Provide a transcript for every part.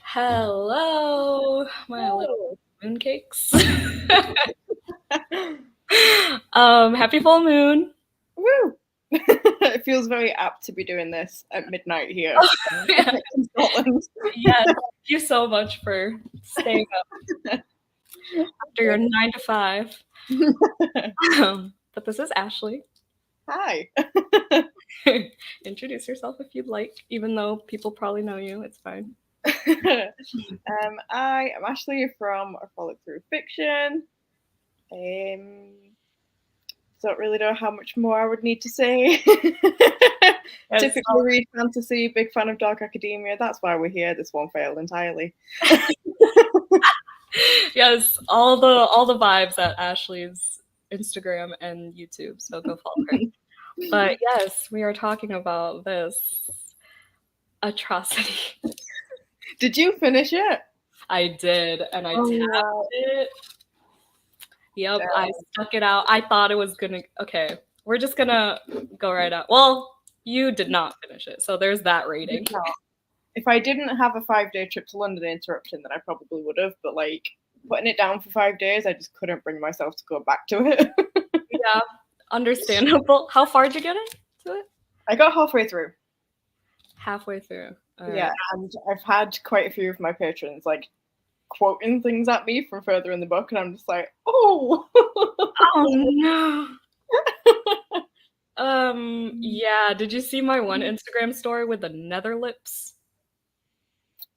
Hello, my little mooncakes. Happy full moon. Woo! It feels very apt to be doing this at midnight here in Scotland. Yes, thank you so much for staying up after your 9 to 5. But this is Ashleigh. Hi. Introduce yourself if you'd like, even though people probably know you. It's fine. I am Ashleigh from A Frolic Through Fiction. Don't really know how much more I would need to say. Typically read fantasy, big fan of Dark Academia. That's why we're here. This one failed entirely. Yes, all the vibes at Ashleigh's Instagram and YouTube, so go follow her. But yes, we are talking about this atrocity. Did you finish it? I did, and I tapped it. Yep, yeah. I stuck it out. I thought it was gonna. Okay, we're just gonna go right out. Well, you did not finish it, so there's that rating. If I didn't have a 5-day trip to London interruption, then I probably would have. But like putting it down for 5 days, I just couldn't bring myself to go back to it. Yeah, understandable. How far did you get to it? I got halfway through. Halfway through. Yeah, and I've had quite a few of my patrons like quoting things at me from further in the book, and I'm just like, oh, oh no. Yeah. Did you see my one Instagram story with the nether lips?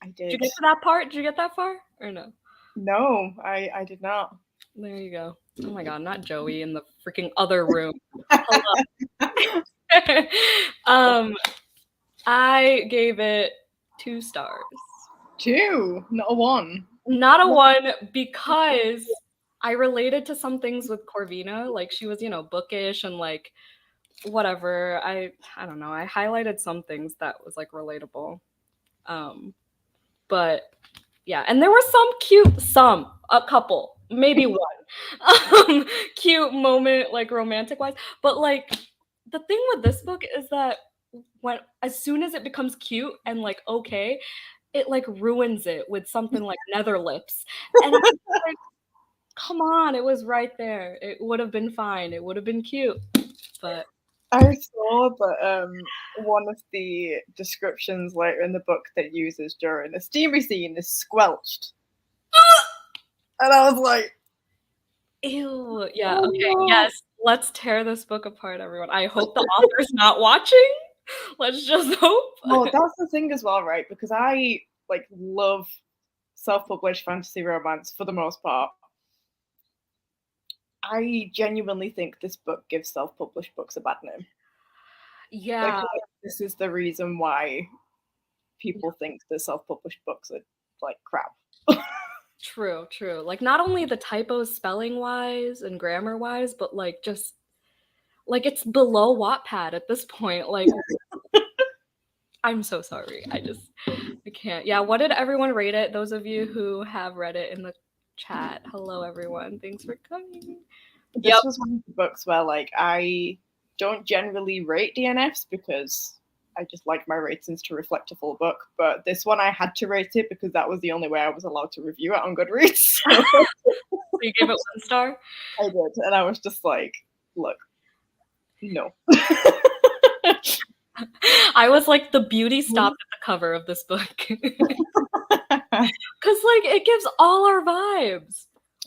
I did. Did you get to that part? Did you get that far or no? No, I did not. There you go. Oh my god, not Joey in the freaking other room. I gave it 2 stars. 2, not a 1. Not a 1 because I related to some things with Corvina. Like she was, bookish and like whatever. I don't know. I highlighted some things that was like relatable. But yeah, and there were a couple, maybe one cute moment, like romantic wise. But like the thing with this book is that as soon as it becomes cute and like okay, it like ruins it with something like nether lips. And I'm like, come on, it was right there. It would have been fine. It would have been cute. But I saw that one of the descriptions later in the book that uses during the steamy scene is squelched. And I was like, ew. Yeah, okay, yes. Let's tear this book apart, everyone. I hope the author's not watching. Let's just hope. Well, that's the thing as well, right? Because I like love self-published fantasy romance for the most part. I genuinely think this book gives self-published books a bad name. Yeah. Like, this is the reason why people think the self-published books are like crap. True. Like not only the typos spelling wise and grammar wise, but like just like it's below Wattpad at this point. Like I'm so sorry. I can't. Yeah, what did everyone rate it? Those of you who have read it in the chat. Hello everyone. Thanks for coming. This was one of the books where like I don't generally rate DNFs because I just like my ratings to reflect a full book. But this one I had to rate it because that was the only way I was allowed to review it on Goodreads. So you gave it 1 star? I did. And I was just like, look, no. I was like, the beauty stopped at the cover of this book. Because like it gives all our vibes.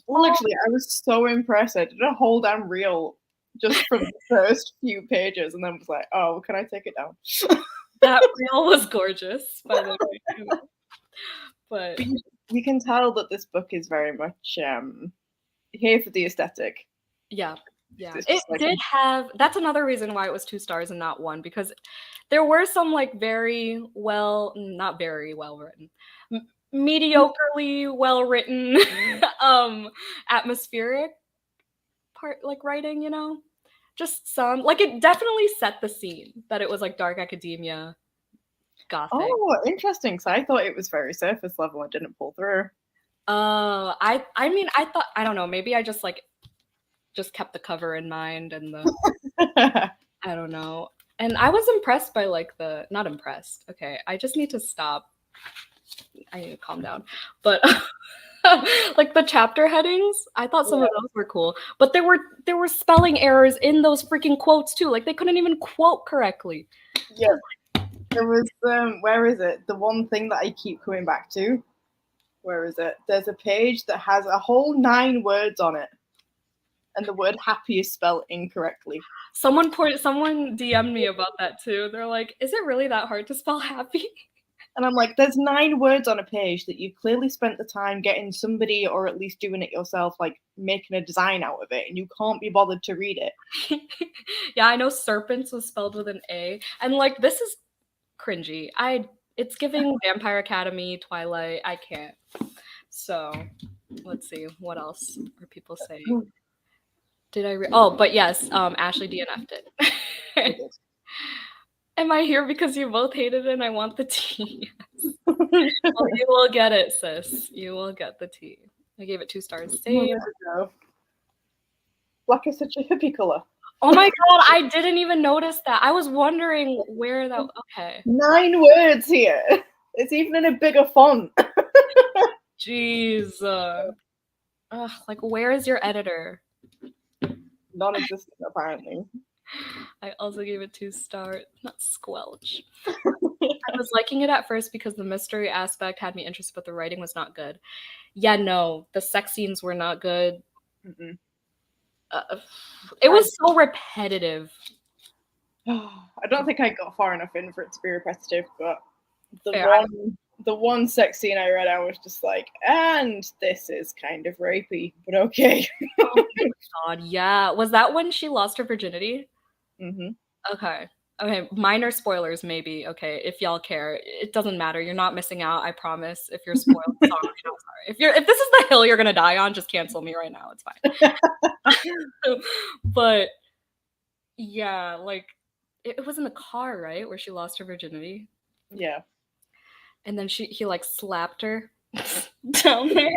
Literally, I was so impressed. I did a whole damn reel just from the first few pages and then was like, oh, can I take it down? That reel was gorgeous, by the way. But you can tell that this book is very much here for the aesthetic. Yeah. It did have, that's another reason why it was 2 stars and not 1, because there were some like not very well written, mediocrely well written atmospheric part, like writing, just some, like it definitely set the scene that it was like dark academia gothic. Oh, interesting. So I thought it was very surface level and didn't pull through. I mean, I thought, I don't know, maybe I just kept the cover in mind and the I don't know. And I was impressed by like not impressed. Okay, I just need to stop. I need to calm down. But like the chapter headings, I thought some of those were cool. But there were spelling errors in those freaking quotes too. Like they couldn't even quote correctly. Yeah. There was where is it? The one thing that I keep coming back to. Where is it? There's a page that has a whole 9 words on it. And the word happy is spelled incorrectly. Someone DM'd me about that too. They're like, is it really that hard to spell happy? And I'm like, there's 9 words on a page that you clearly spent the time getting somebody, or at least doing it yourself, like making a design out of it, and you can't be bothered to read it. Yeah, I know serpents was spelled with an A. And like this is cringy. It's giving Vampire Academy, Twilight. I can't. So let's see. What else are people saying? Did I but yes, Ashleigh DNF'd it. Am I here because you both hated it and I want the tea? Well, you will get it, sis. You will get the tea. I gave it 2 stars. Same. Black is such a hippie color. Oh my god, I didn't even notice that. I was wondering where that. Okay. 9 words here. It's even in a bigger font. Jeez. Like, where is your editor? Non-existent, apparently. I also gave it 2 stars. Not squelch. I was liking it at first because the mystery aspect had me interested, but the writing was not good. Yeah, no, the sex scenes were not good. It was so repetitive. I don't think I got far enough in for it to be repetitive, but the one sex scene I read, I was just like, and this is kind of rapey, but okay. Oh my god, yeah. Was that when she lost her virginity? Okay. Okay, minor spoilers maybe. Okay, if y'all care, it doesn't matter. You're not missing out. I promise. If you're spoiled, sorry. I'm sorry. If this is the hill you're gonna die on, just cancel me right now. It's fine. But yeah, like it was in the car, right, where she lost her virginity. Yeah. And then he like slapped her down there.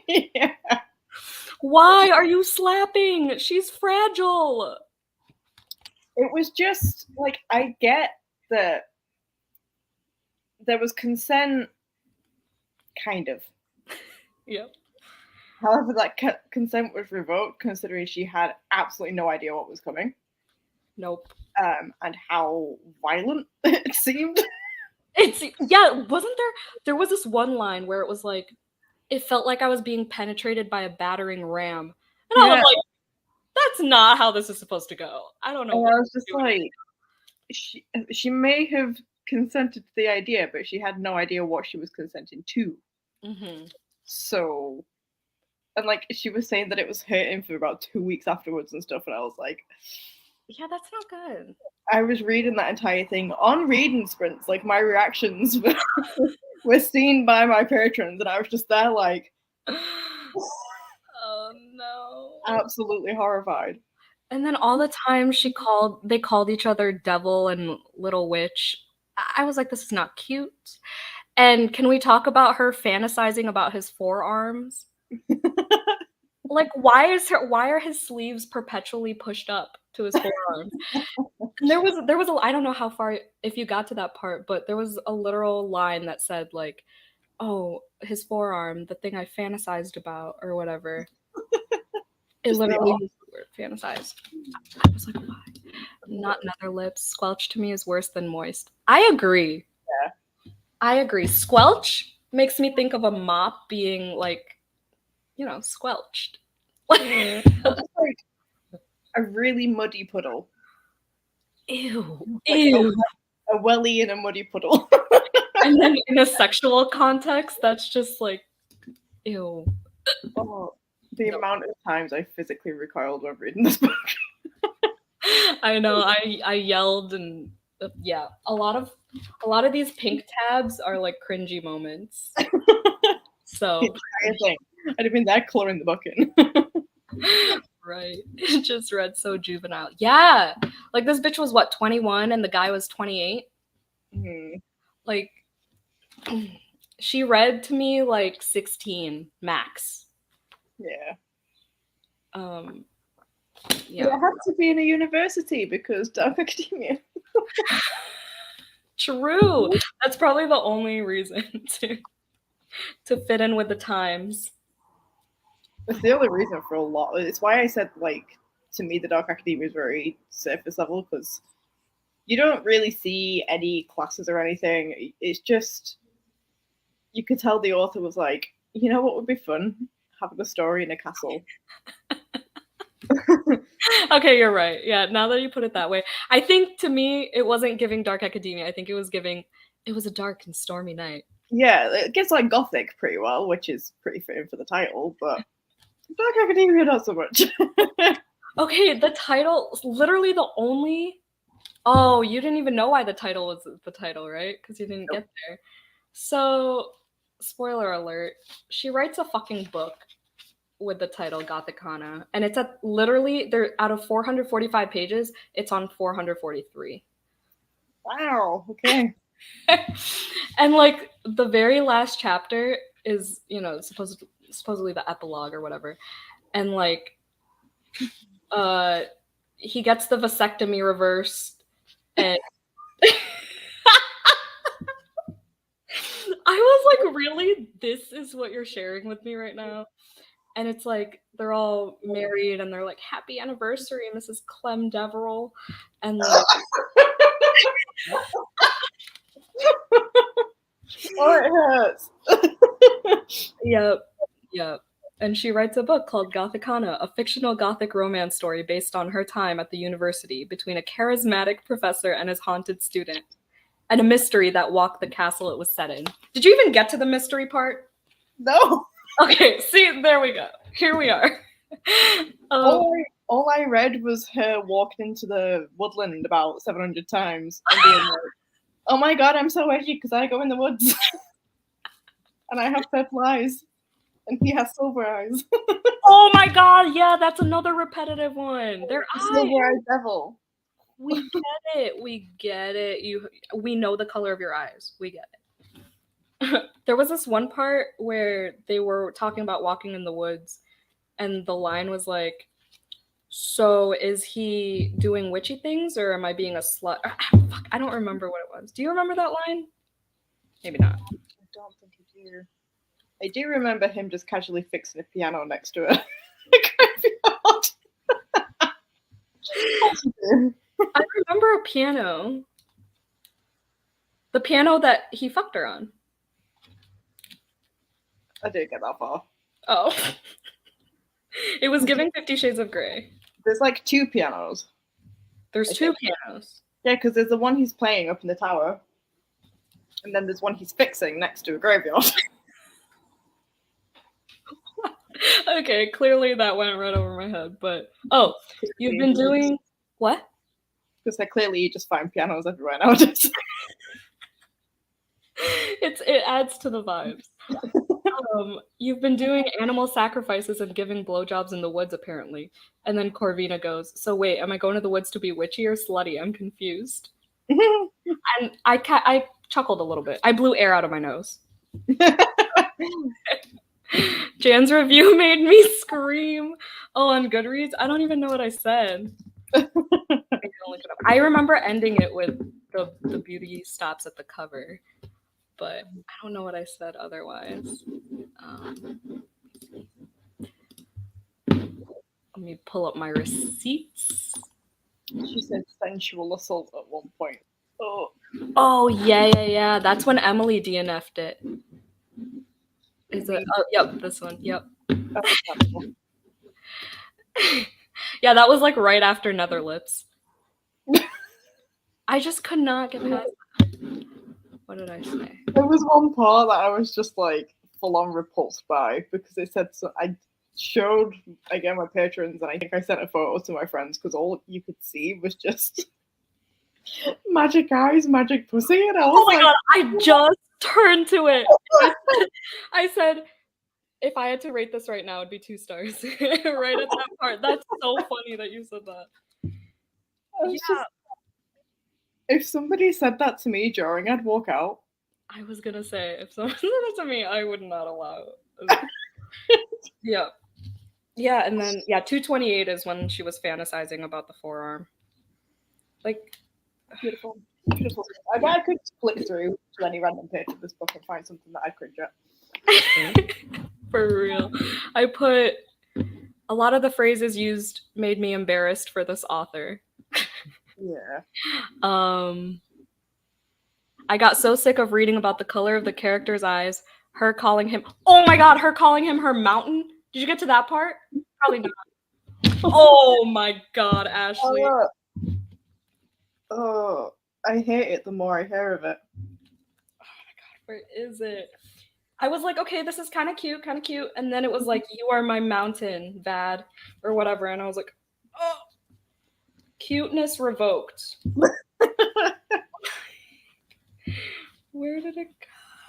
Yeah. Why are you slapping? She's fragile. It was just like, I get that there was consent, kind of. Yep. However, that consent was revoked, considering she had absolutely no idea what was coming. Nope. And how violent it seemed. Wasn't there was this one line where it was like, it felt like I was being penetrated by a battering ram. And I was like, that's not how this is supposed to go. I don't know. And I was just like, she may have consented to the idea, but she had no idea what she was consenting to. So, and like she was saying that it was hurting for about 2 weeks afterwards and stuff, and I was like, yeah, that's not good. I was reading that entire thing on reading sprints, like my reactions were seen by my patrons, and I was just there like, oh no, absolutely horrified. And then all the time they called each other devil and little witch. I was like, this is not cute. And can we talk about her fantasizing about his forearms? Like, why are his sleeves perpetually pushed up to his forearms? And there was I don't know how far, if you got to that part, but there was a literal line that said like, oh, his forearm, the thing I fantasized about or whatever. It literally was the word fantasized. I was like, why? Not nether lips. Squelch to me is worse than moist. I agree. Yeah. I agree. Squelch makes me think of a mop being like, squelched. Like a really muddy puddle. Ew. Like Ew. A welly in a muddy puddle. And then in a sexual context, that's just like, ew. Oh, the amount of times I physically recoiled when reading this book. I know. I yelled, and yeah, a lot of these pink tabs are like cringy moments. So I'd have been that coloring the book in. Right. It just read so juvenile. Yeah. Like this bitch was what, 21 and the guy was 28? Like she read to me like 16 max. Yeah. Yeah. It had to be in a university because dark academia. True. That's probably the only reason to fit in with the times. It's the only reason for a lot. It's why I said, like, to me, the dark academia is very surface level because you don't really see any classes or anything. It's just, you could tell the author was like, you know what would be fun? Having a story in a castle. Okay, you're right. Yeah, now that you put it that way. I think to me, it wasn't giving dark academia. I think it was a dark and stormy night. Yeah, it gets like gothic pretty well, which is pretty fitting for the title, but dark academia not so much. Okay, the title, literally the only. Oh, you didn't even know why the title was the title, right? Because you didn't get there. So, spoiler alert, she writes a fucking book with the title Gothikana, and it's at literally, they're out of 445 pages, it's on 443. Wow, okay. And like the very last chapter is, you know, supposedly the epilogue or whatever. And like he gets the vasectomy reversed and I was like, really? This is what you're sharing with me right now? And it's like they're all married and they're like, happy anniversary, Mrs. Clem Deverell. And like Oh, it hurts. Yep. And she writes a book called Gothikana, a fictional Gothic romance story based on her time at the university between a charismatic professor and his haunted student, and a mystery that walked the castle it was set in. Did you even get to the mystery part? No. Okay, see, there we go. Here we are. All I read was her walking into the woodland about 700 times and being like, oh my god, I'm so edgy because I go in the woods. And I have purple eyes. And he has silver eyes. Oh my god, yeah, that's another repetitive one. Their eyes. Silver-eyed devil. We get it. We know the color of your eyes. We get it. There was this one part where they were talking about walking in the woods, and the line was like, so is he doing witchy things or am I being a slut? Fuck, I don't remember what it was. Do you remember that line? Maybe not. I don't think I do. I do remember him just casually fixing a piano next to a graveyard. I remember a piano. The piano that he fucked her on. I didn't get that far. Oh. It was giving 50 Shades of Grey. There's like two pianos. There's two pianos. Yeah, because there's the one he's playing up in the tower, and then there's one he's fixing next to a graveyard. Okay, clearly that went right over my head, but oh, you've been doing what? Because clearly you just find pianos everywhere nowadays. It adds to the vibes. You've been doing animal sacrifices and giving blowjobs in the woods, apparently. And then Corvina goes, so wait, am I going to the woods to be witchy or slutty? I'm confused. And I chuckled a little bit. I blew air out of my nose. Jan's review made me scream. Oh, on Goodreads? I don't even know what I said. I remember ending it with the beauty stops at the cover. But I don't know what I said otherwise. Let me pull up my receipts. She said sensual assault at one point. Oh yeah. That's when Emily DNF'd it. Is it? Oh, yep, this one. Yep. Yeah, that was like right after Nether Lips. I just could not get past that. What did I say? There was one part that I was just like full on repulsed by because it said so. I showed again my patrons, and I think I sent a photo to my friends because all you could see was just magic eyes, magic pussy, and I was my god! I just turned to it. I said, if I had to rate this right now, it'd be 2 stars. Right at that part. That's so funny that you said that. Yeah. If somebody said that to me during, I'd walk out. I was gonna say, if someone said that to me, I would not allow it. Yeah. Yeah, and then 228 is when she was fantasizing about the forearm. Like, Beautiful. Beautiful. I bet I could flick through to any random page of this book and find something that I'd cringe at. for real. I put a lot of the phrases used made me embarrassed for this author. Yeah. I got so sick of reading about the color of the character's eyes, her calling him, oh my god, her calling him her mountain. Did you get to that part? Probably not. Oh my god, Ashleigh. Oh, I hate it the more I hear of it. Oh my god, where is it? I was like, okay, this is kind of cute. And then it was like, you are my mountain, Vad, or whatever. And I was like, oh, cuteness revoked. Where did it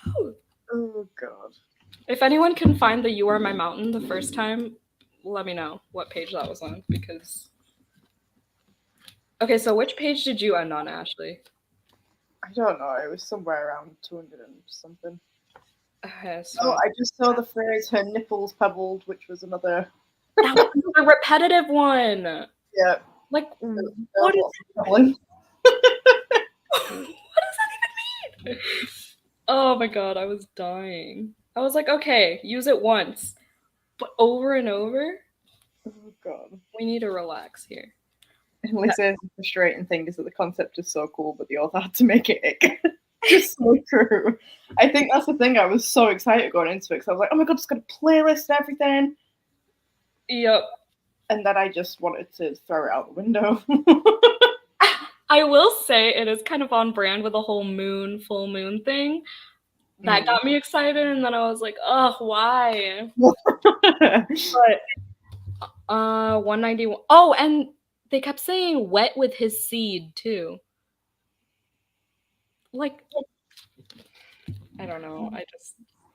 go? Oh god. If anyone can find the You Are My Mountain the first time, let me know what page that was on, because... Okay, so which page did you end on, Ashleigh? I don't know. It was somewhere around 200 and something. Okay, so... Oh, I just saw the phrase "her nipples pebbled," which was another. That was a repetitive one. Yeah. Like, what is pebbling? What does that even mean? Oh my god, I was dying. I was like, okay, use it once, but over and over? Oh god. We need to relax here. And Lisa's frustrating thing is that the concept is so cool, but the author had to make it ick. Just so true. I think that's the thing. I was so excited going into it because I was like, oh my god, it's got a playlist and everything. Yep. And then I just wanted to throw it out the window. I will say it is kind of on brand with the whole full moon thing. That got me excited, and then I was like, oh, why? But 191. Oh, and they kept saying wet with his seed too. Like, I don't know.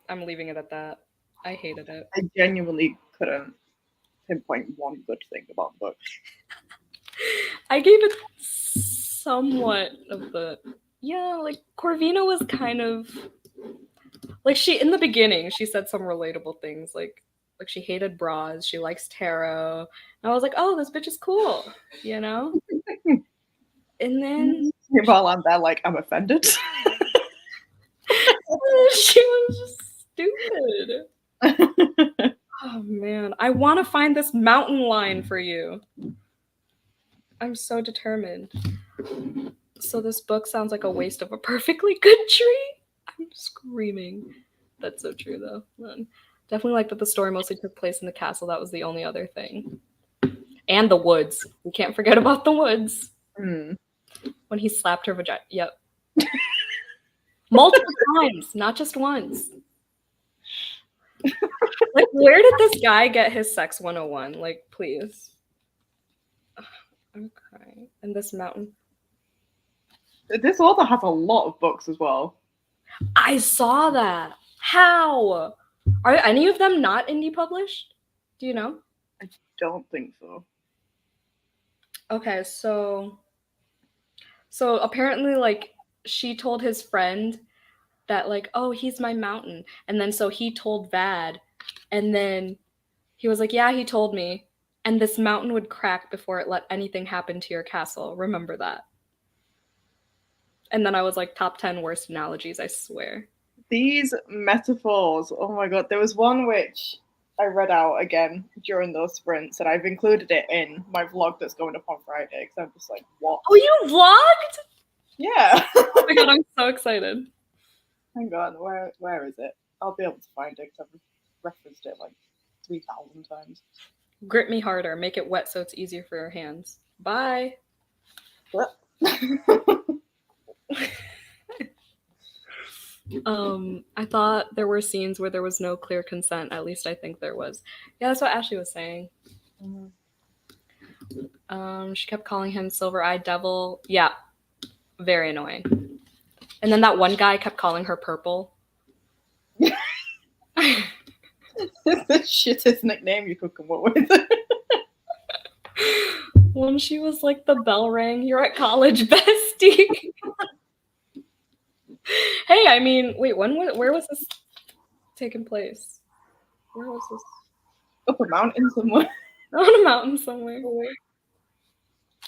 I'm leaving it at that. I hated it. I genuinely couldn't pinpoint one good thing about the book. I gave it somewhat of the, like Corvina was kind of like, in the beginning she said some relatable things, like she hated bras, she likes tarot, and I was like, oh, this bitch is cool, you know. And then while I'm there, like, I'm offended. she was just stupid. Oh man, I want to find this mountain line for you. I'm so determined. So this book sounds like a waste of a perfectly good tree. I'm screaming. That's so true, though. Man. Definitely like that the story mostly took place in the castle. That was the only other thing. And the woods. We can't forget about the woods. When he slapped her vagina. Yep. Multiple times, not just once. Like, where did this guy get his sex 101? Like, please. Okay. And this mountain. This author has a lot of books as well. I saw that. How? Are any of them not indie published? Do you know? I don't think so. Okay, so apparently, like, she told his friend that, like, oh, he's my mountain. And then so he told Vad, and then he was like, yeah, he told me. And this mountain would crack before it let anything happen to your castle. Remember that. And then I was like, top 10 worst analogies, I swear. These metaphors, oh my god. There was one which I read out again during those sprints, and I've included it in my vlog that's going up on Friday, because I'm just like, what? Oh, you vlogged? Yeah. Oh my god, I'm so excited. Hang on, where is it? I'll be able to find it, because I've referenced it like 3,000 times. Grip me harder. Make it wet so it's easier for your hands. Bye. What? I thought there were scenes where there was no clear consent. At least I think there was. Yeah, that's what Ashley was saying. She kept calling him Silver-Eyed Devil. Yeah, very annoying. And then that one guy kept calling her Purple. The shittest nickname you could come up with. When she was like, the bell rang, you're at college, bestie. Hey, I mean, wait, where was this taking place? Where was this? Up a mountain somewhere. On a mountain somewhere.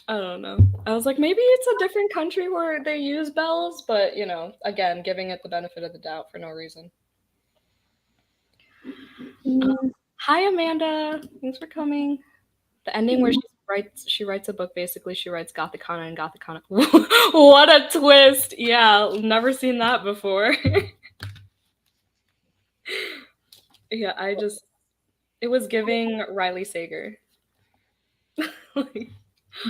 I don't know. I was like, maybe it's a different country where they use bells, but you know, again, giving it the benefit of the doubt for no reason. Hi, Amanda. Thanks for coming. The ending where she writes a book. Basically, she writes Gothikana and Gothikana. What a twist! Yeah, never seen that before. Yeah, it was giving Riley Sager. Like,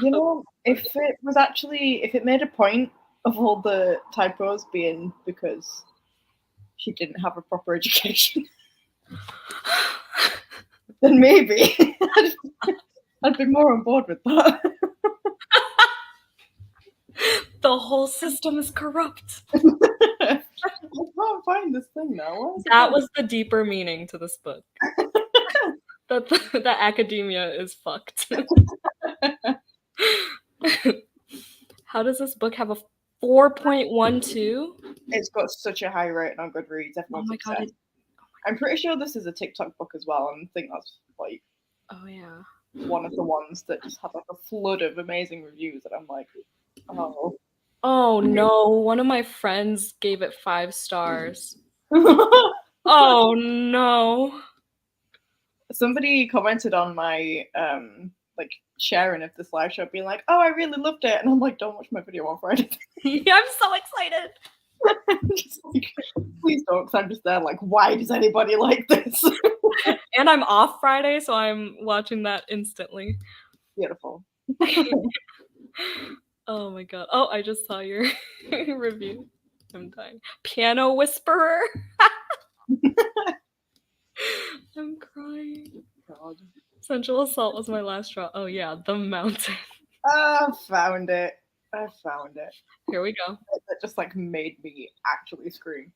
You know, if it made a point of all the typos being because she didn't have a proper education, then maybe I'd be more on board with that. the whole system is corrupt. I can't find this thing now. That was the deeper meaning to this book. that academia is fucked. How does this book have a 4.12? It's got such a high rating on Goodreads. Oh my god! I'm pretty sure this is a TikTok book as well, and I think that's like, oh yeah, one of the ones that just had like a flood of amazing reviews. And I'm like, oh. Oh no! One of my friends gave it 5 stars. Oh no! Somebody commented on my like sharing of this live show, being like, "Oh, I really loved it," and I'm like, "Don't watch my video on Friday." Yeah, I'm so excited. Just like, please don't, because I'm just there like, why does anybody like this? And I'm off Friday, so I'm watching that instantly. Beautiful. Oh my god. Oh, I just saw your review. I'm dying. Piano Whisperer. I'm crying. God. Sensual Assault was my last draw. Oh yeah, The Mountain. I found it. Here we go. That just like made me actually scream.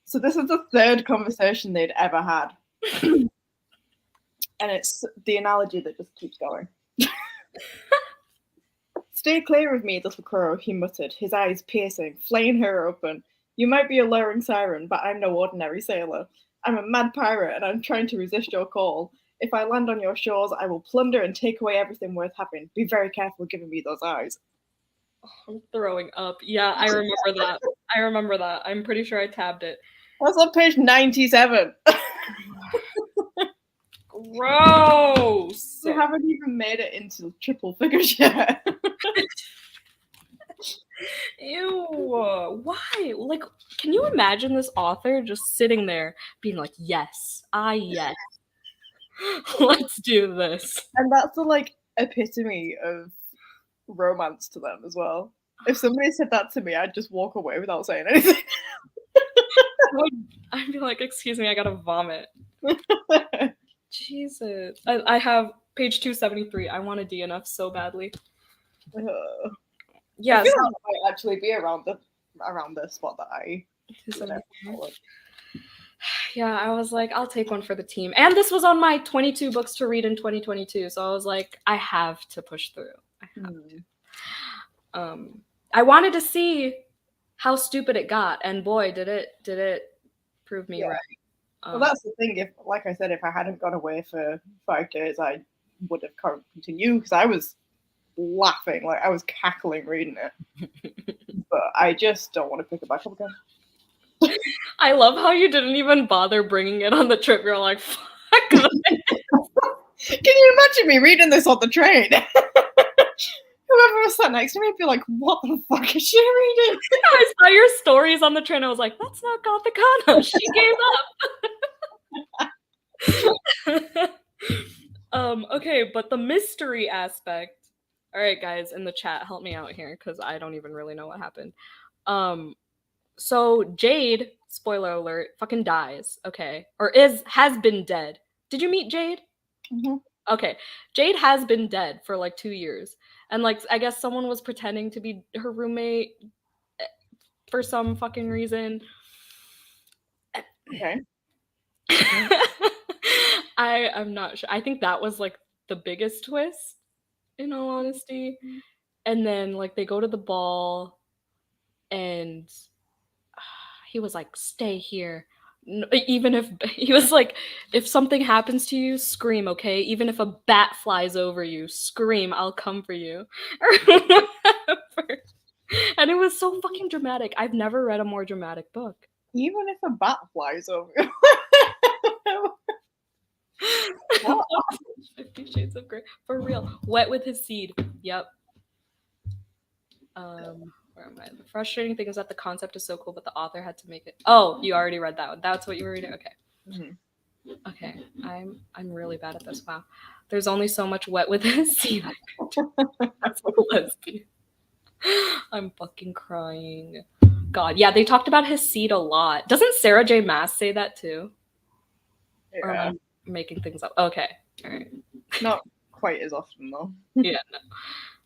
So this is the third conversation they'd ever had. And it's the analogy that just keeps going. Stay clear of me, little crow, he muttered, his eyes piercing, flaying her open. You might be a lowering siren, but I'm no ordinary sailor. I'm a mad pirate, and I'm trying to resist your call. If I land on your shores, I will plunder and take away everything worth having. Be very careful giving me those eyes. Oh, I'm throwing up. Yeah, I remember that. I'm pretty sure I tabbed it. That's on page 97. Gross! We haven't even made it into triple figures yet. Ew. Why? Like, can you imagine this author just sitting there being like, yes. Let's do this. And that's the like epitome of romance to them as well. If somebody said that to me, I'd just walk away without saying anything. I'd be like, excuse me, I gotta vomit. Jesus. I have page 273. I want a DNF so badly. Yeah, so that might actually be around the spot that I. Yeah, I was like, I'll take one for the team. And this was on my 22 books to read in 2022. So I was like, I have to push through. I have to. I wanted to see how stupid it got, and boy, did it prove me right. Well, that's the thing. If, like I said, if I hadn't gone away for 5 days, I would have continued because I was laughing, like I was cackling reading it. But I just don't want to pick it back up again. I love how you didn't even bother bringing it on the trip. You're like, fuck this. Can you imagine me reading this on the train? Whoever was sat next to me would be like, what the fuck is she reading? I saw your stories on the train. I was like, that's not Gothikana. She gave up. Okay, but the mystery aspect. All right, guys, in the chat, help me out here because I don't even really know what happened. So Jade, spoiler alert, fucking dies. Okay, or has been dead. Did you meet Jade? Mm-hmm. Okay, Jade has been dead for like 2 years. And like, I guess someone was pretending to be her roommate for some fucking reason. Okay. I'm not sure. I think that was like the biggest twist, in all honesty. And then like they go to the ball and he was like, stay here. Even if he was like, if something happens to you, scream, okay? Even if a bat flies over you, scream, I'll come for you. Or whatever. And it was so fucking dramatic. I've never read a more dramatic book. Even if a bat flies over. 50 Shades of Grey. For real. Wet with his seed. Yep. Where am I? The frustrating thing is that the concept is so cool, but the author had to make it. Oh, you already read that one. That's what you were reading? Okay. Mm-hmm. Okay. I'm really bad at this. Wow. There's only so much wet with his seed. That's a lesbian. I'm fucking crying. God. Yeah, they talked about his seed a lot. Doesn't Sarah J. Maas say that too? Yeah. Or am I making things up? Okay. All right. Not quite as often though. Yeah, no.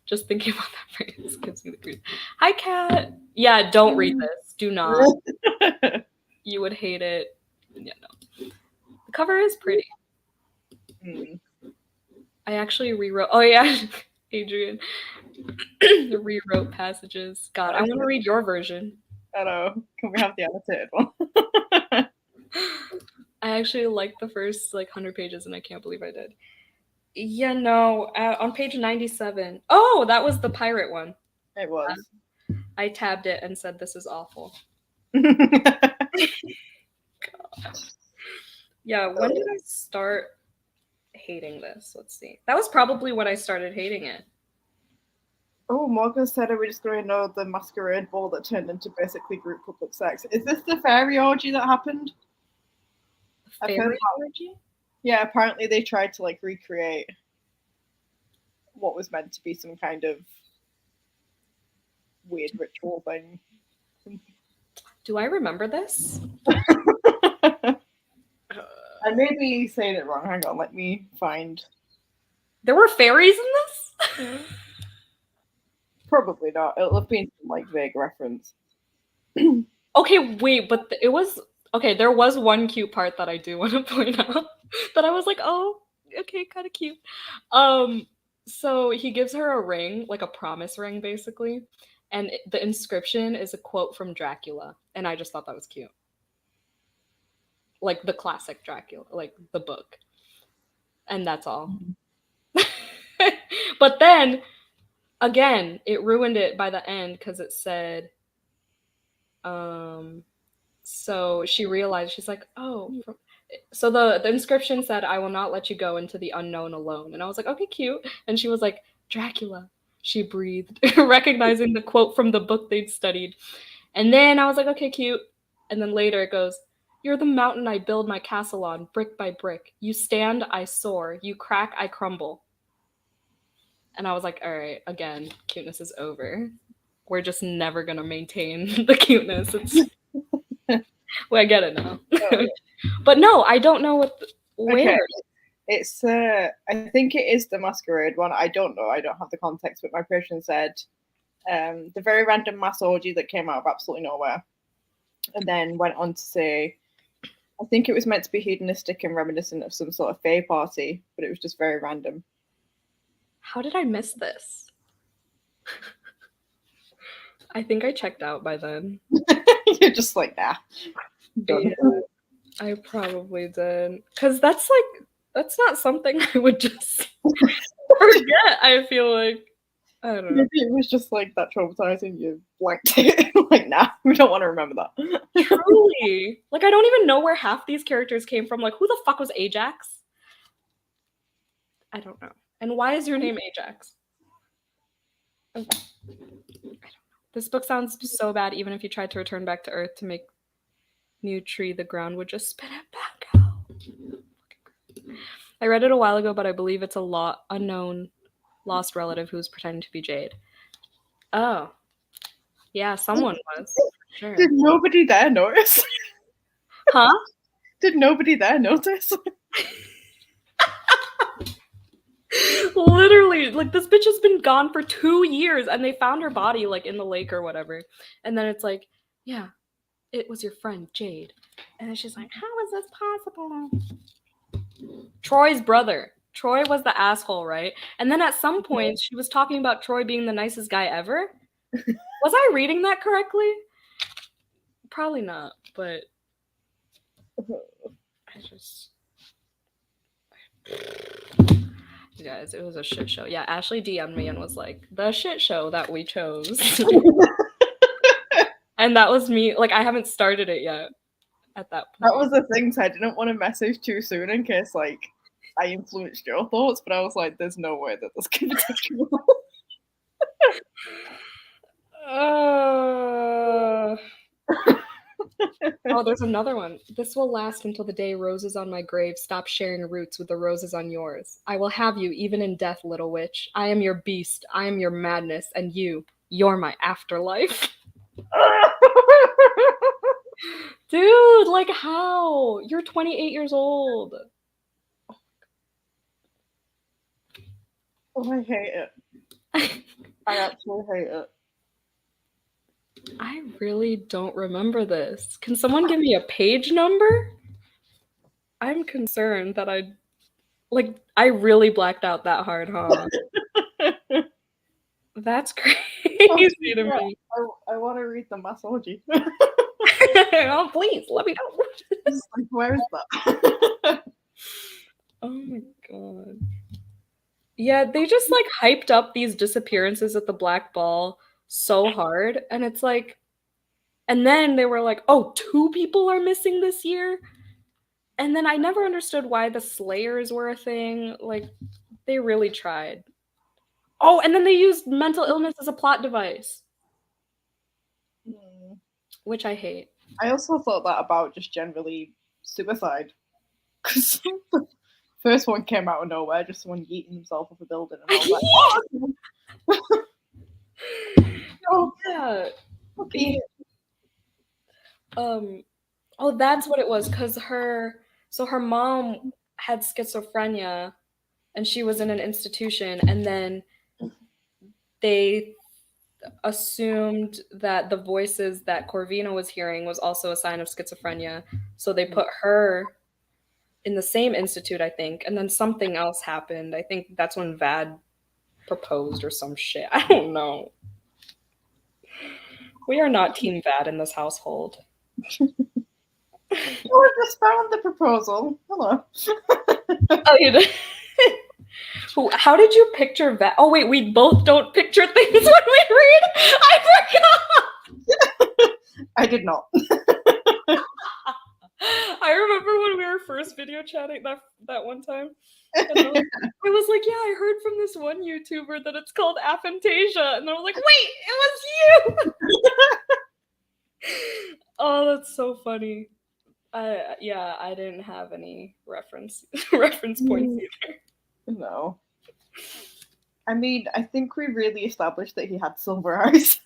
Just thinking about that phrase gives me the creep. Hi, Kat. Yeah, don't read this. Do not. You would hate it. Yeah, no. The cover is pretty. Mm. I actually rewrote. Oh yeah, Adrian rewrote passages. God, I want to read your version. I know. Can we have the annotated one? I actually liked the first 100 pages, and I can't believe I did. Yeah, no. On page 97. Oh, that was the pirate one. It was. I tabbed it and said, "This is awful." Yeah, when did I start hating this? Let's see. That was probably when I started hating it. Oh, Morgan said, are we just going to know the masquerade ball that turned into basically group public sex? Is this the fairy orgy that happened? Fairy orgy? Yeah, apparently they tried to recreate what was meant to be some kind of weird ritual thing. Do I remember this? I may be saying it wrong. Hang on, let me find. There were fairies in this? Probably not. It'll have been some vague reference. Okay, wait, but it was okay. There was one cute part that I do want to point out that I was like, oh, okay, kind of cute. So he gives her a ring, like a promise ring, basically, and the inscription is a quote from Dracula, and I just thought that was cute. Like the classic Dracula, like the book. And that's all. But then, again, it ruined it by the end because it said, so she realized, she's like, oh. So the inscription said, I will not let you go into the unknown alone. And I was like, okay, cute. And she was like, Dracula. She breathed, recognizing the quote from the book they'd studied. And then I was like, okay, cute. And then later it goes, you're the mountain I build my castle on, brick by brick. You stand, I soar. You crack, I crumble. And I was like, all right, again, cuteness is over. We're just never going to maintain the cuteness. Well, I get it now. But no, I don't know where. Okay. It's, I think it is the masquerade one. I don't know. I don't have the context, but my patron said the very random mass orgy that came out of absolutely nowhere. And then went on to say, I think it was meant to be hedonistic and reminiscent of some sort of fae party, but it was just very random. How did I miss this? I think I checked out by then. You're just like, nah. Yeah, I probably did. Because that's not something I would just forget, I feel like. I don't know. Maybe it was just that traumatizing you blanked it. Nah, we don't want to remember that. Truly. I don't even know where half these characters came from. Who the fuck was Ajax? I don't know. And why is your name Ajax? I don't know. This book sounds so bad, even if you tried to return back to Earth to make new tree, the ground would just spit it back out. I read it a while ago, but I believe it's a unknown lost relative who's pretending to be Jade. Oh. Yeah, someone was. Sure. Did nobody there notice? Huh? Did nobody there notice? Literally, this bitch has been gone for 2 years and they found her body in the lake or whatever. And then it's like, yeah, it was your friend Jade. And then she's like, how is this possible? Troy's brother. Troy was the asshole, right? And then at some point she was talking about Troy being the nicest guy ever. Was I reading that correctly? Probably not, but I just... Guys, it was a shit show. Yeah, Ashleigh DM'd me and was like, the shit show that we chose. And that was me. Like, I haven't started it yet at that point. That was the thing, so I didn't want to message too soon in case, like, I influenced your thoughts, but I was like, there's no way that this can be taken. Oh, there's another one. This will last until the day roses on my grave stop sharing roots with the roses on yours. I will have you even in death, little witch. I am your beast. I am your madness, and you're my afterlife. Dude, like how? You're 28 years old. Oh, I hate it. I actually hate it. I really don't remember this. Can someone give me a page number? I'm concerned that I really blacked out that hard, huh? That's crazy to me. I want to read the masology. Oh, please, let me know. Like, where is that? Oh my god. Yeah, they just like hyped up these disappearances at the Black Ball so hard, and it's like, and then they were like, oh, 2 people are missing this year? And then I never understood why the Slayers were a thing. Like, they really tried. Oh, and then they used mental illness as a plot device, which I hate. I also thought that about just generally suicide. Because the first one came out of nowhere, just someone yeeting himself off a building. And I was like, oh, yeah. Okay. Oh, that's what it was, because her mom had schizophrenia and she was in an institution, and then they assumed that the voices that Corvina was hearing was also a sign of schizophrenia, so they put her in the same institute, I think, and then something else happened. I think that's when Vad proposed or some shit. I don't know. We are not Team Vad in this household. Oh, I just found the proposal. Hello. Oh, you did? How did you picture that? Oh, wait, we both don't picture things when we read? I forgot! I did not. I remember when we were first video chatting that one time. And I was like, yeah, I heard from this one YouTuber that it's called aphantasia. And I was like, wait, it was you! Oh, that's so funny. I didn't have any reference points either. No. I mean, I think we really established that he had silver eyes.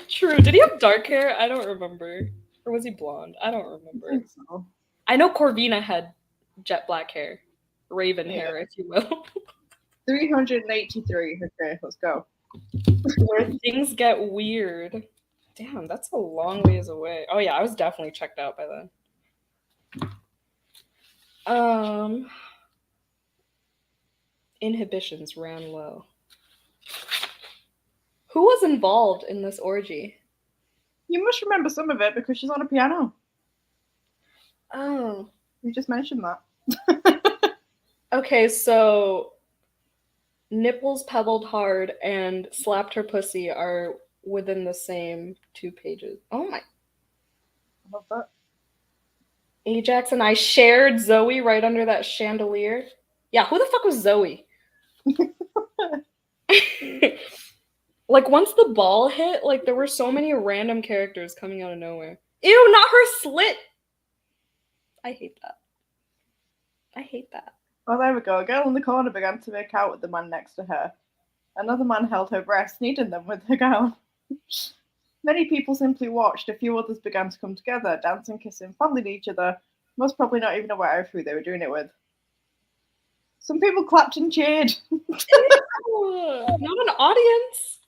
True. Did he have dark hair? I don't remember. Or was he blonde? I don't remember. I think so. I know Corvina had jet black hair. Raven hair, if you will. 383. Okay, let's go. Where things get weird. Damn, that's a long ways away. Oh yeah, I was definitely checked out by then. Inhibitions ran low. Who was involved in this orgy? You must remember some of it because she's on a piano. Oh. You just mentioned that. Okay, so nipples pebbled hard and slapped her pussy are within the same 2 pages. Oh my. What's that? Ajax and I shared Zoe right under that chandelier. Yeah, who the fuck was Zoe? Like, once the ball hit, like, there were so many random characters coming out of nowhere. Ew, not her slit! I hate that. I hate that. Oh, there we go. A girl in the corner began to make out with the man next to her. Another man held her breasts, kneading them with her gown. Many people simply watched. A few others began to come together, dancing, kissing, fondling each other, most probably not even aware of who they were doing it with. Some people clapped and cheered. Ew, not an audience.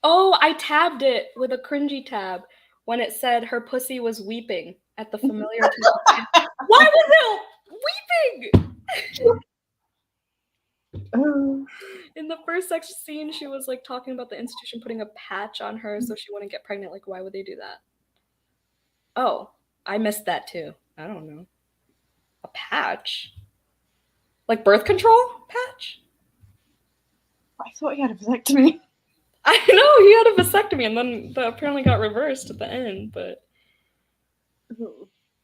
Oh, I tabbed it with a cringy tab when it said her pussy was weeping at the familiar time. Why was it weeping? In the first section scene, she was like talking about the institution putting a patch on her so she wouldn't get pregnant. Like, why would they do that? Oh, I missed that too. I don't know. A patch? Like birth control patch? I thought he had a vasectomy. I know he had a vasectomy and then that apparently got reversed at the end, but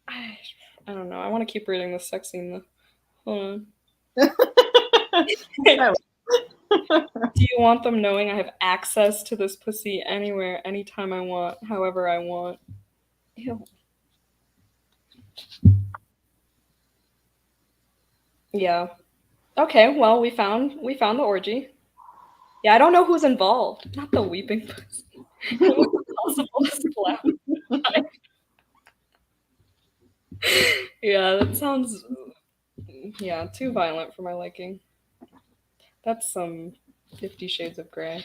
I don't know. I want to keep reading this sex scene though. Hold on. No. Do you want them knowing I have access to this pussy anywhere, anytime I want, however I want? Ew. Yeah. Okay, well, we found the orgy. Yeah, I don't know who's involved. Not the weeping pussy. It was impossible to slap. Yeah, that sounds too violent for my liking. That's some 50 Shades of Grey.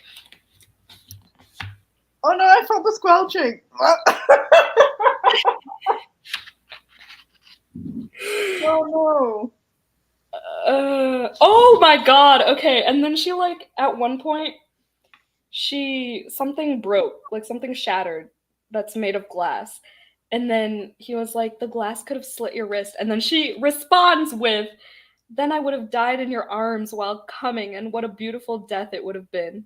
Oh no, I felt the squelching. Oh no. Oh my god. Okay, and then she like at one point something broke, like something shattered that's made of glass. And then he was like, the glass could have slit your wrist. And then she responds with, then I would have died in your arms while coming, and what a beautiful death it would have been.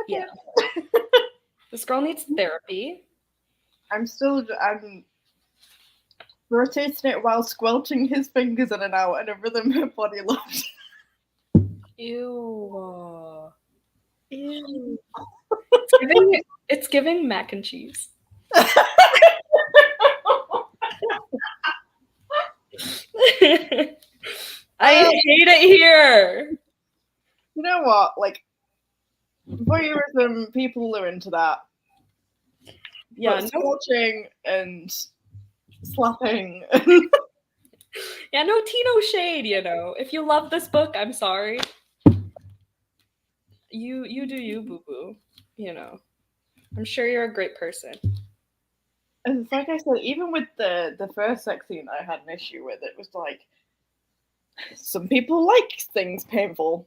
Okay. Yeah. This girl needs therapy. I'm rotating it while squelching his fingers in and out and a rhythm her body loves. Ew. Ew. It's giving mac and cheese. I hate it here. You know what? Like, voyeurism, people are into that. Yeah, squelching and slapping. Yeah, no tea, no shade, you know. If you love this book, I'm sorry. You do you, boo-boo. You know. I'm sure you're a great person. And it's like I said, even with the first sex scene I had an issue with, it was like some people like things painful.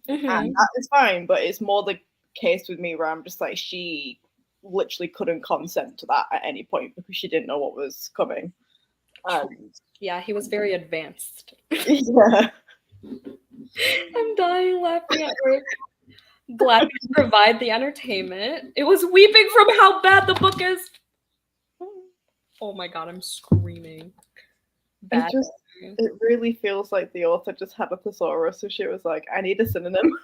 Mm-hmm. And that is fine, but it's more the case with me where I'm just like, she literally couldn't consent to that at any point because she didn't know what was coming. Yeah, he was very advanced. Yeah. I'm dying laughing at work. Glad to provide the entertainment. It was weeping from how bad the book is. Oh my god, I'm screaming. It really feels like the author just had a thesaurus, so she was like, I need a synonym.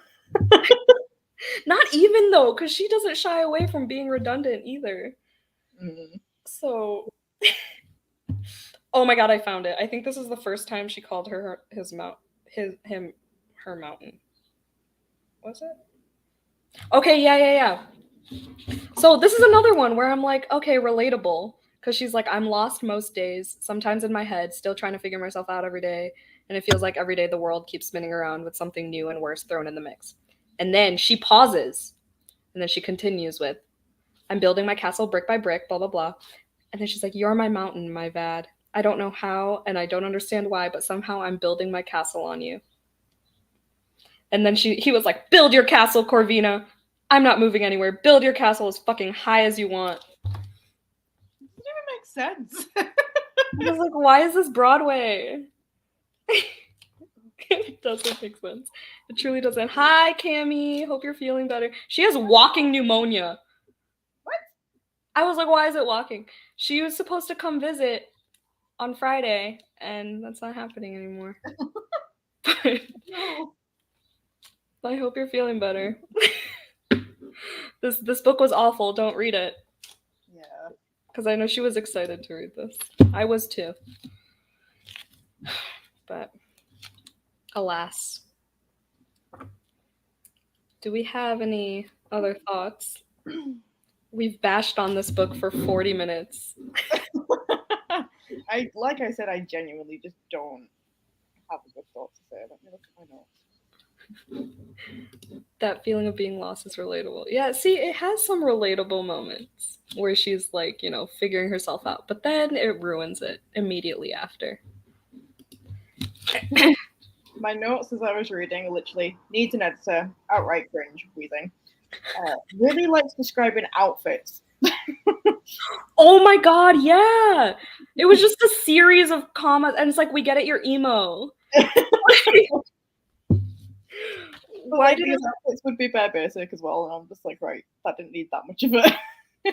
Not even though, because she doesn't shy away from being redundant either. So, oh my god, I found it. I think this is the first time she called her her mountain. Was it? Okay, yeah. So this is another one where I'm like, okay, relatable. Because she's like, I'm lost most days, sometimes in my head, still trying to figure myself out every day. And it feels like every day the world keeps spinning around with something new and worse thrown in the mix. And then she pauses. And then she continues with, I'm building my castle brick by brick, blah, blah, blah. And then she's like, you're my mountain, my bad. I don't know how, and I don't understand why, but somehow I'm building my castle on you. And then he was like, build your castle, Corvina. I'm not moving anywhere. Build your castle as fucking high as you want. It even makes sense. I was like, why is this Broadway? It doesn't make sense. It truly doesn't. Hi, Cammie. Hope you're feeling better. She has walking pneumonia. What? I was like, why is it walking? She was supposed to come visit on Friday, and that's not happening anymore. No. I hope you're feeling better. This book was awful. Don't read it. Yeah. Because I know she was excited to read this. I was too. But alas. Do we have any other thoughts? We've bashed on this book for 40 minutes. Like I said, I genuinely just don't have a good thought to say. Let me look at my notes. That feeling of being lost is relatable. Yeah, see, it has some relatable moments where she's like, you know, figuring herself out, but then it ruins it immediately after. My notes as I was reading literally needs an editor, outright cringe, breathing. Really likes describing outfits. Oh my god, yeah. It was just a series of commas, and it's like, we get it, you're emo. But Why like did these it outfits would be bare basic as well, and I'm just like, right, that didn't need that much of it.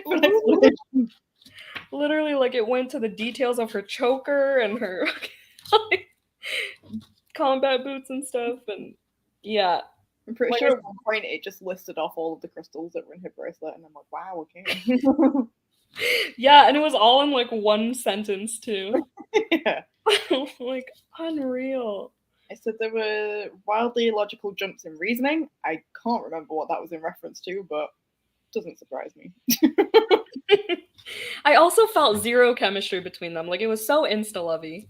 An explanation. literally like it went to the details of her choker and her like, combat boots and stuff, and yeah. I'm pretty Like sure at one point it just listed off all of the crystals that were in her bracelet, and I'm like, wow, okay. yeah, and it was all in like one sentence too. Yeah. Like unreal. I said there were wildly illogical jumps in reasoning. I can't remember what that was in reference to, but it doesn't surprise me. I also felt zero chemistry between them. Like it was so insta-lovey.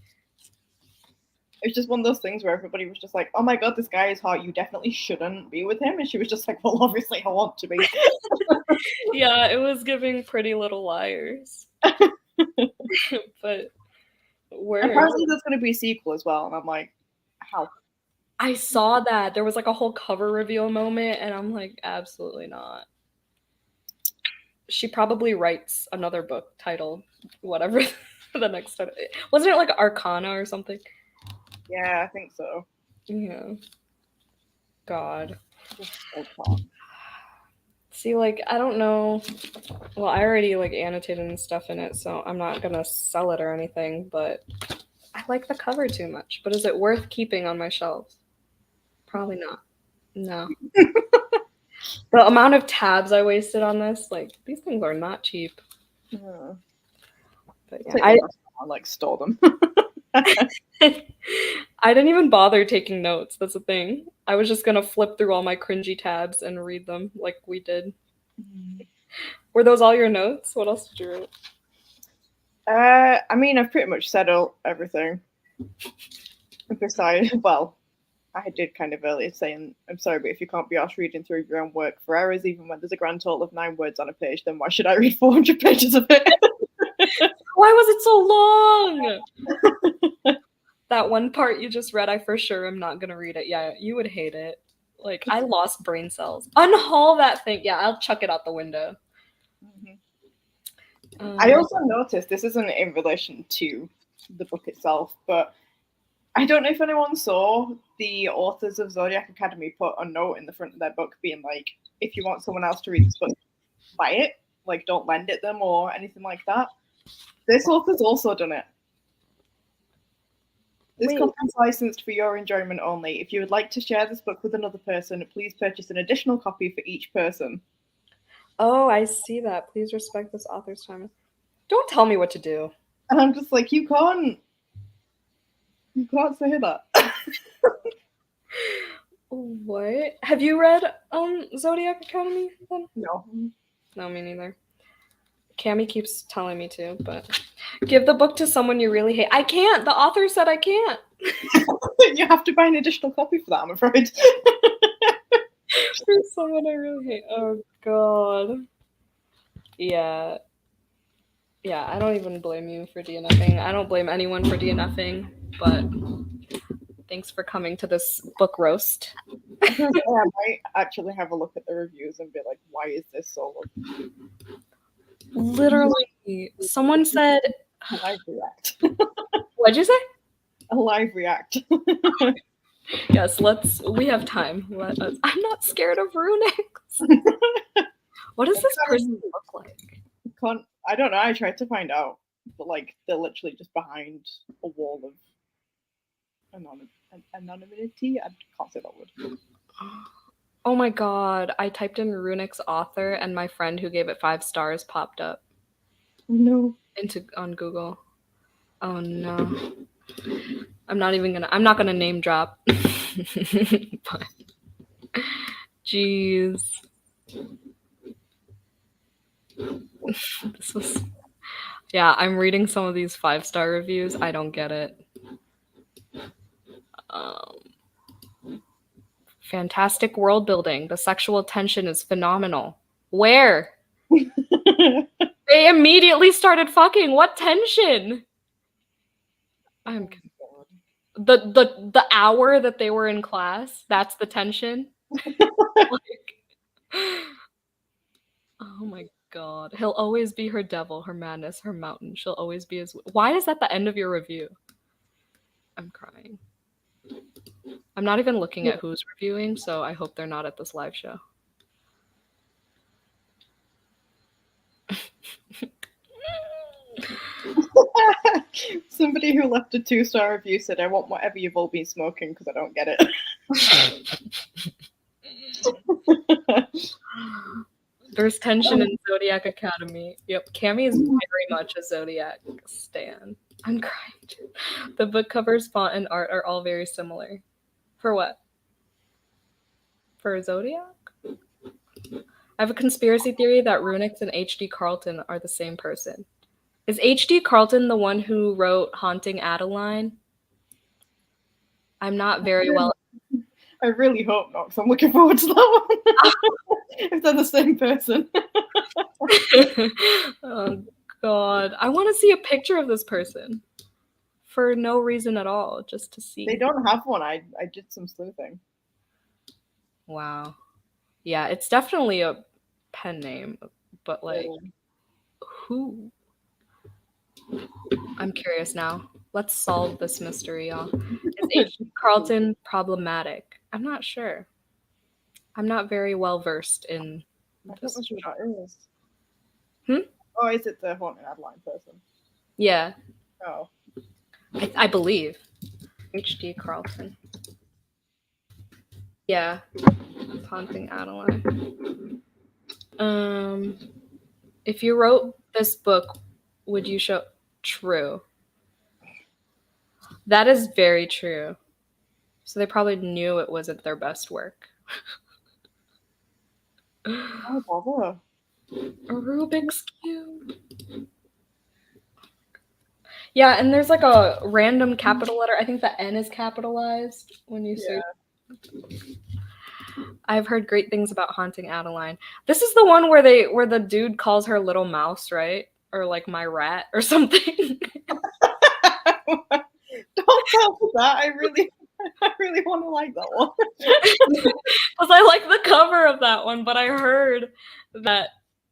It's just one of those things where everybody was just like, oh my god, this guy is hot, you definitely shouldn't be with him. And she was just like, well, obviously I want to be. Yeah, it was giving Pretty Little Liars. But where apparently there's going to be a sequel as well, and I'm like, how? I saw that there was like a whole cover reveal moment, and I'm like, absolutely not. She probably writes another book titled whatever the next title. Wasn't it like Arcana or something? Yeah, I think so. Yeah. God. Okay. See, like, I don't know. Well, I already like annotated and stuff in it, so I'm not gonna sell it or anything, but I like the cover too much. But is it worth keeping on my shelves? Probably not. No. The amount of tabs I wasted on this, like, these things are not cheap. Yeah. But Yeah, I like store them. I didn't even bother taking notes. That's the thing. I was just gonna flip through all my cringy tabs and read them like we did. Were those all your notes? What else did you write? I mean, I've pretty much said everything. Besides, well, I did kind of earlier saying, I'm sorry, but if you can't be asked reading through your own work for hours, even when there's a grand total of 9 words on a page, then why should I read 400 pages of it? Why was it so long? That one part you just read, I for sure am not gonna read it. Yeah, you would hate it. Like, I lost brain cells. Unhaul that thing. Yeah, I'll chuck it out the window. I also noticed, this isn't in relation to the book itself, but I don't know if anyone saw the authors of Zodiac Academy put a note in the front of their book being like, if you want someone else to read this book, buy it. Like, don't lend it them or anything like that. This author's also done it. This copy is licensed for your enjoyment only. If you would like to share this book with another person, please purchase an additional copy for each person. Oh, I see that. Please respect this author's time. Don't tell me what to do. And I'm just like, you can't say that. What? Have you read Zodiac Academy then? No. No, me neither. Cammy keeps telling me to, but give the book to someone you really hate. I can't. The author said I can't. You have to buy an additional copy for that, I'm afraid. For someone I really hate. Oh god. Yeah. Yeah, I don't even blame you for DNFing. I don't blame anyone for DNFing, but thanks for coming to this book roast. I might actually have a look at the reviews and be like, why is this so low? Literally, someone said a live react. What'd you say? A live react. Yes, we have time. I'm not scared of runics. What does this person look like? I don't know. I tried to find out, but like they're literally just behind a wall of anonymity. I can't say that word. Oh my god! I typed in Runics author, and my friend who gave it 5 stars popped up. No. On Google. Oh no! I'm not gonna name drop. But, jeez. This was. Yeah, I'm reading some of these 5-star reviews. I don't get it. Fantastic world building. The sexual tension is phenomenal. Where? They immediately started fucking. What tension? I'm the hour that they were in class. That's the tension. Like, Oh my god. He'll always be her devil, her madness, her mountain. She'll always be his. Why is that the end of your review? I'm crying. I'm not even looking at who's reviewing, so I hope they're not at this live show. Somebody who left a 2-star review said, "I want whatever you've all been smoking because I don't get it." There's tension in Zodiac Academy. Yep, Cammy is very much a Zodiac stan. I'm crying too. The book covers, font, and art are all very similar. For what? For Zodiac? I have a conspiracy theory that Runix and H.D. Carlton are the same person. Is H.D. Carlton the one who wrote Haunting Adeline? I'm not very well. I really hope not, because I'm looking forward to that one. If they're the same person. Oh, God. I want to see a picture of this person. For no reason at all, just to see. They don't have one. I did some sleuthing. Wow. Yeah, it's definitely a pen name, but like, who? I'm curious now. Let's solve this mystery, y'all. Is H.D. Carlton problematic? I'm not sure. I'm not very well versed in this. I'm not sure what that is. Hmm? Oh, is it the Haunted Adeline person? Yeah. Oh. I believe. H.D. Carlton. Yeah. Haunting Adeline. If you wrote this book, would you show true? That is very true. So they probably knew it wasn't their best work. Oh, bother. A Rubik's Cube. Yeah, and there's like a random capital letter. I think the N is capitalized when you search. I've heard great things about Haunting Adeline. This is the one where the dude calls her little mouse, right? Or like my rat or something. Don't tell me that. I really want to like that one. Because I like the cover of that one, but I heard that,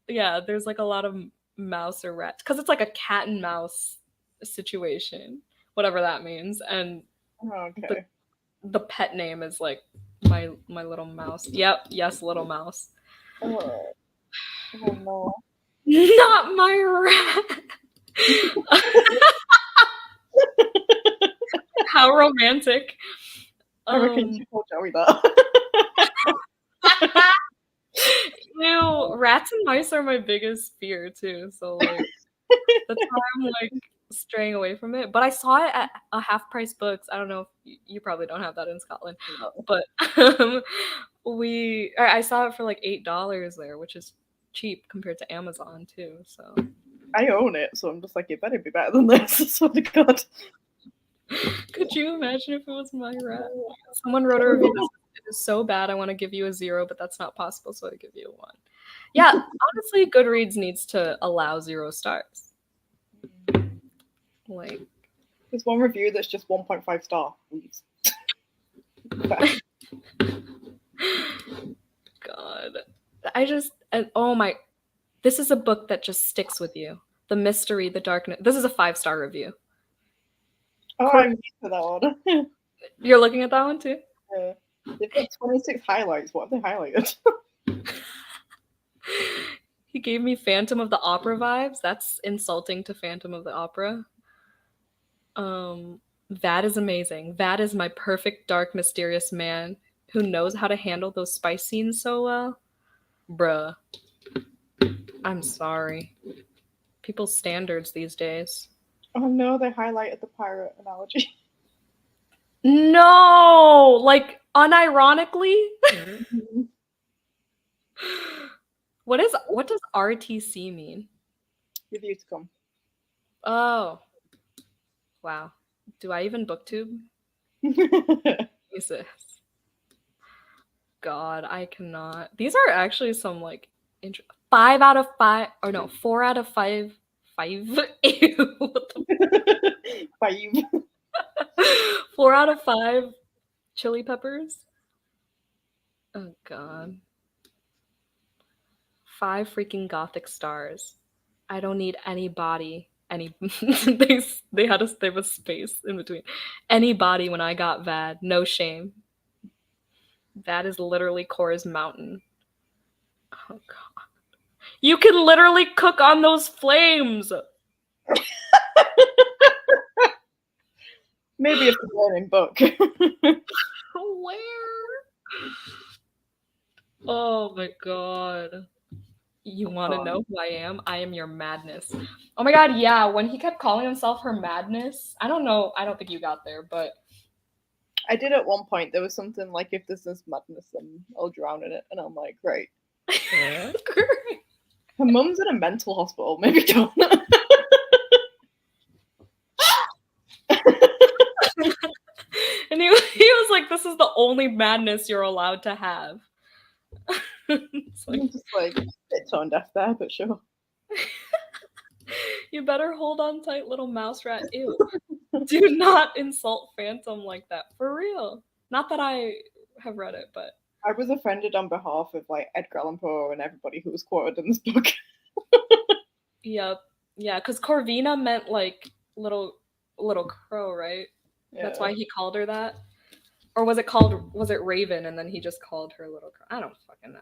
yeah, there's like a lot of mouse or rat. Because it's like a cat and mouse situation, whatever that means. And Okay. the pet name is like my little mouse. Yep, yes, little mouse. Oh no. Not my rat. How romantic. I reckon you told Joey that. Ew, rats and mice are my biggest fear too. So like that's why I'm like straying away from it. But I saw it at a Half Price Books. I don't know if you probably don't have that in Scotland, but I saw it for like $8 there, which is cheap compared to Amazon too. So I own it, so I'm just like, it better be better than this. I swear to God. Could you imagine if it was my rat? Someone wrote a review that said, "It is so bad, I want to give you a 0, but that's not possible, so I give you a 1." Yeah, honestly, Goodreads needs to allow 0 stars. Like, there's one review that's just 1.5 star. Please. God, this is a book that just sticks with you. The mystery, the darkness. This is a 5-star review. Oh, I'm used to that one. You're looking at that one too? Yeah. They've got 26 highlights. What have they highlighted? He gave me Phantom of the Opera vibes. That's insulting to Phantom of the Opera. That is amazing. That is my perfect dark, mysterious man who knows how to handle those spice scenes so well. Bruh. I'm sorry. People's standards these days. Oh no, they highlighted the pirate analogy. No! Like, unironically? What does RTC mean? Review to come. Oh. Wow. Do I even booktube? Jesus. God, I cannot. These are actually some like 5 out of 5 or no, 4 out of 5. 5. Ew. What the 5. 4 out of 5 chili peppers. Oh God. 5 freaking Gothic stars. I don't need any body. They have a space in between. Any body when I got Vad. No shame. That is literally Cora's mountain. Oh god. You can literally cook on those flames. Maybe it's a burning book. Where? Oh my god. You want to know who I am? I am your madness. Oh my god, yeah. When he kept calling himself her madness, I don't know. I don't think you got there, but I did at one point. There was something like, if this is madness, then I'll drown in it. And I'm like, great. Great. Her mum's in a mental hospital. Maybe don't. And he was like, this is the only madness you're allowed to have. It's like, I'm just like, a bit tone deaf there, but sure. You better hold on tight, little mouse rat. Ew. Do not insult Phantom like that. For real. Not that I have read it, but I was offended on behalf of like Edgar Allan Poe and everybody who was quoted in this book. Yep. Yeah, because Corvina meant like little crow, right? Yeah. That's why he called her that. Or was it Raven and then he just called her little crow? I don't fucking know.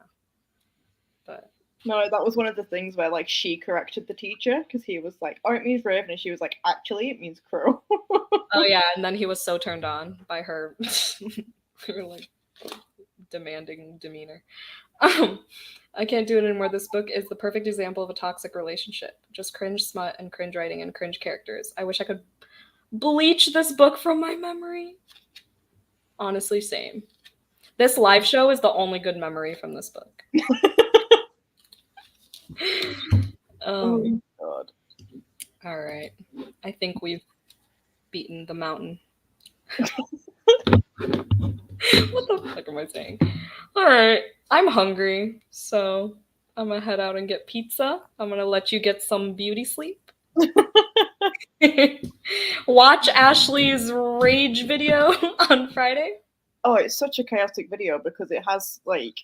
But no, that was one of the things where like she corrected the teacher because he was like, oh, it means Raven, and she was like, actually it means crow. Oh yeah, and then he was so turned on by her like demanding demeanor. I can't do it anymore. This book is the perfect example of a toxic relationship. Just cringe smut and cringe writing and cringe characters. I wish I could bleach this book from my memory. Honestly, same. This live show is the only good memory from this book. Oh god. All right. I think we've beaten the mountain. What the fuck am I saying? All right. I'm hungry, so I'm gonna head out and get pizza. I'm gonna let you get some beauty sleep. Watch Ashleigh's rage video on Friday. Oh, it's such a chaotic video because it has like,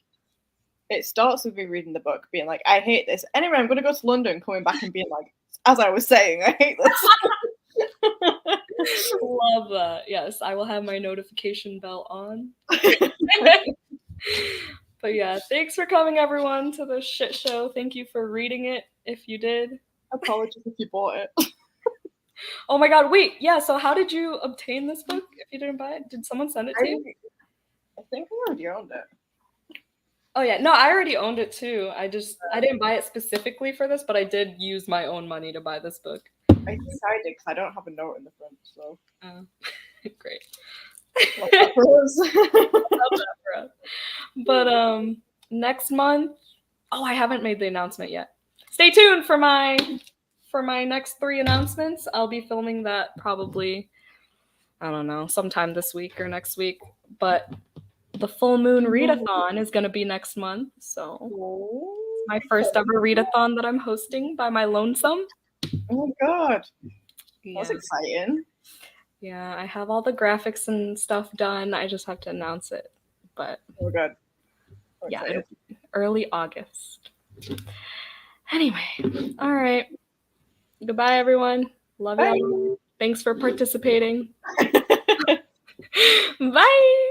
it starts with me reading the book, being like, I hate this. Anyway, I'm gonna go to London, coming back and being like, as I was saying, I hate this. Love that. Yes, I will have my notification bell on. But yeah, thanks for coming, everyone, to the shit show. Thank you for reading it, if you did. Apologies if you bought it. Oh my god, wait. Yeah, so how did you obtain this book if you didn't buy it? Did someone send it to you? I think I already owned it. Oh yeah, no, I already owned it too. I didn't buy it specifically for this, but I did use my own money to buy this book. I decided because I don't have a note in the front, so. Great. Love that for us. Love that for us. But next month, I haven't made the announcement yet. Stay tuned for my next 3 announcements. I'll be filming that probably, I don't know, sometime this week or next week. But the full moon readathon is going to be next month, so it's my first ever readathon that I'm hosting by my lonesome. Oh my god, that's exciting. Yeah, I have all the graphics and stuff done. I just have to announce it. But oh god, yeah, it'll be early August. Anyway, all right. Goodbye, everyone. Love you. Thanks for participating. Bye.